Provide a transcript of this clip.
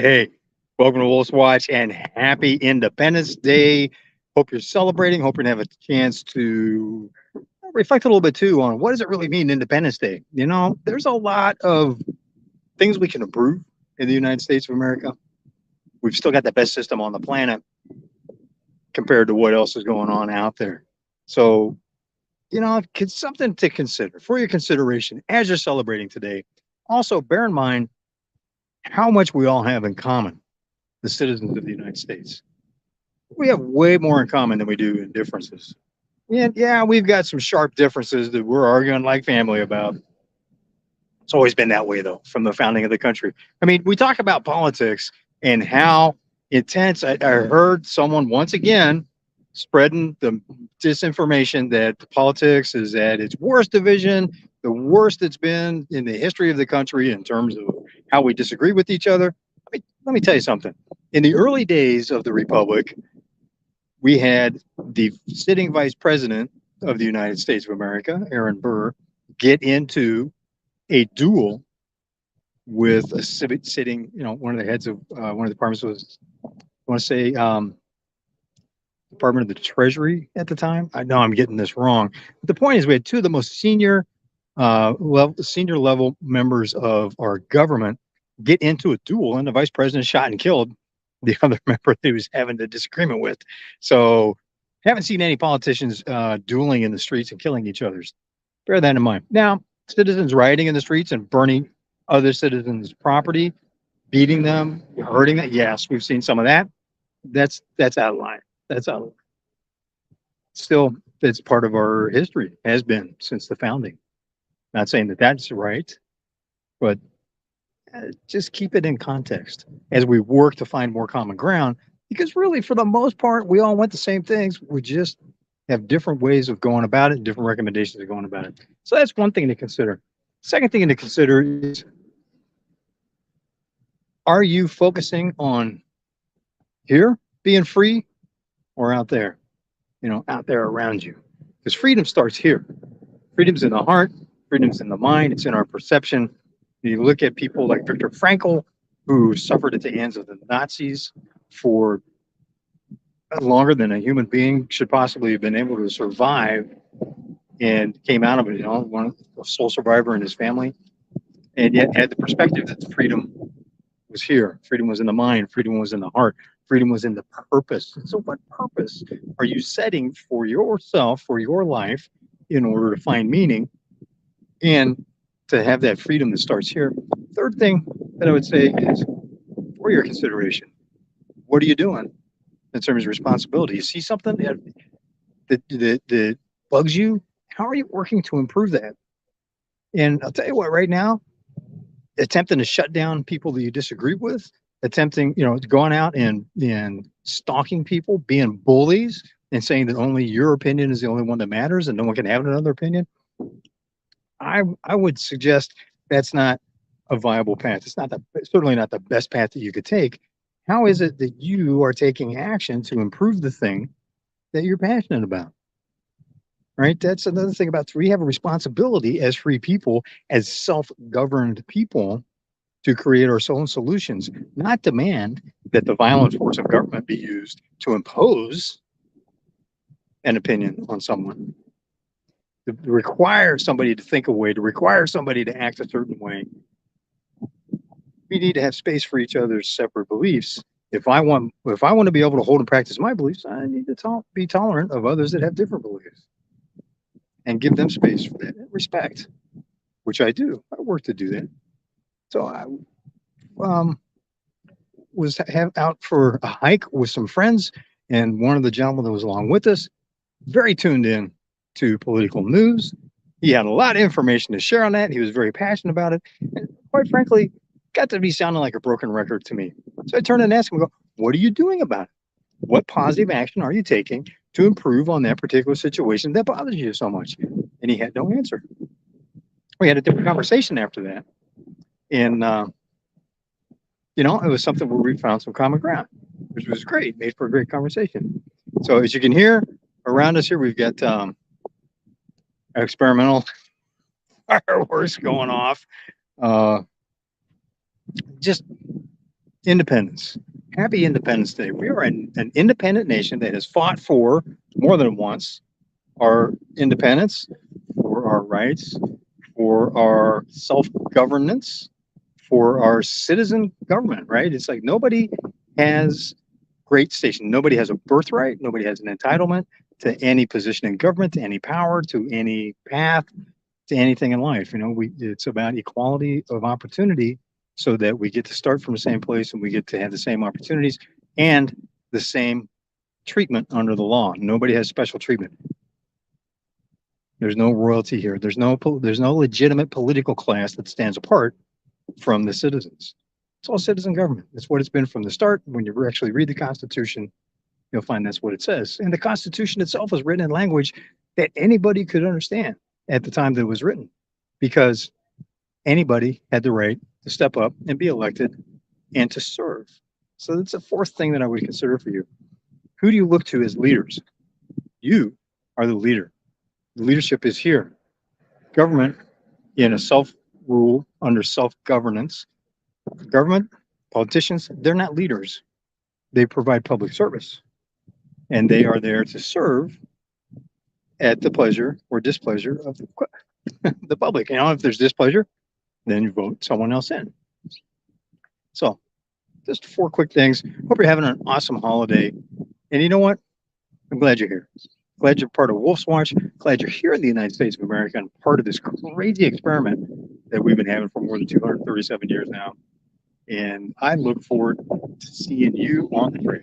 Hey, welcome to Wolf's Watch and happy Independence Day. Hope you're celebrating. Hope you're going to have a chance to reflect a little bit too on what does it really mean Independence Day. There's a lot of things we can improve in the United States of America. We've still got the best system on the planet compared to what else is going on out there. So, it's something to consider for your consideration as you're celebrating today. Also, bear in mind how much we all have in common, the citizens of the United States. We have way more in common than we do in differences. And yeah, we've got some sharp differences that we're arguing like family about. It's always been that way, though, from the founding of the country. I mean, we talk about politics and how intense. I heard someone once again spreading the disinformation that politics is at its worst division, the worst it's been in the history of the country in terms of how we disagree with each other. Let me tell you something. In the early days of the Republic, we had the sitting vice president of the United States of America, Aaron Burr, get into a duel with a sitting, one of the heads of one of the departments was, I want to say, Department of the Treasury at the time. I know I'm getting this wrong. But the point is, we had two of the most senior level members of our government get into a duel, and the vice president shot and killed the other member that he was having the disagreement with. So, haven't seen any politicians dueling in the streets and killing each other. Bear that in mind. Now, citizens rioting in the streets and burning other citizens' property, beating them, hurting them. Yes, we've seen some of that. That's out of line. That's out of line. Still, it's part of our history, has been since the founding. Not saying that that's right, but just keep it in context as we work to find more common ground. Because really, for the most part, we all want the same things. We just have different ways of going about it, different recommendations of going about it. So that's one thing to consider. Second thing to consider is, are you focusing on here being free or out there, out there around you? Because freedom starts here. Freedom's in the heart, freedom's in the mind, it's in our perception. You look at people like Viktor Frankl, who suffered at the hands of the Nazis for longer than a human being should possibly have been able to survive, and came out of it, one sole survivor in his family, and yet had the perspective that freedom was here. Freedom was in the mind. Freedom was in the heart. Freedom was in the purpose. So what purpose are you setting for yourself, for your life, in order to find meaning and to have that freedom that starts here? Third thing that I would say is, for your consideration, what are you doing in terms of responsibility? You see something that bugs you? How are you working to improve that? And I'll tell you what, right now, attempting to shut down people that you disagree with, attempting, going out and stalking people, being bullies, and saying that only your opinion is the only one that matters and no one can have another opinion. I would suggest that's not a viable path. It's certainly not the best path that you could take. How is it that you are taking action to improve the thing that you're passionate about? Right? That's another thing about we have a responsibility as free people, as self-governed people, to create our own solutions, not demand that the violent force of government be used to impose an opinion on someone, to require somebody to think a way, to require somebody to act a certain way. We need to have space for each other's separate beliefs. If I want to be able to hold and practice my beliefs, I need to be tolerant of others that have different beliefs and give them space for that. Respect, which I do. I work to do that. So I was out for a hike with some friends, and one of the gentlemen that was along with us, very tuned in to political news. He had a lot of information to share on that. He was very passionate about it, and quite frankly, got to be sounding like a broken record to me. So I turned and asked him, "What are you doing about it? What positive action are you taking to improve on that particular situation that bothers you so much?" And he had no answer. We had a different conversation after that, and it was something where we found some common ground, which was great, made for a great conversation. So as you can hear around us here, we've got experimental fireworks going off. Just Independence. Happy Independence Day. We are an independent nation that has fought for more than once our independence, for our rights, for our self governance, for our citizen government, right? It's like nobody has great station. Nobody has a birthright. Nobody has an entitlement to any position in government, to any power, to any path, to anything in life. It's about equality of opportunity so that we get to start from the same place and we get to have the same opportunities and the same treatment under the law. Nobody has special treatment. There's no royalty here. There's no legitimate political class that stands apart from the citizens. It's all citizen government. That's what it's been from the start. When you actually read the Constitution, you'll find that's what it says. And the Constitution itself was written in language that anybody could understand at the time that it was written, because anybody had the right to step up and be elected and to serve. So that's the fourth thing that I would consider for you. Who do you look to as leaders? You are the leader. The leadership is here. Government in a self-rule, under self-governance. Government, politicians, they're not leaders. They provide public service. And they are there to serve at the pleasure or displeasure of the public. If there's displeasure, then you vote someone else in. So just four quick things. Hope you're having an awesome holiday. And you know what? I'm glad you're here. Glad you're part of Wolf's Watch. Glad you're here in the United States of America and part of this crazy experiment that we've been having for more than 237 years now. And I look forward to seeing you on the trail.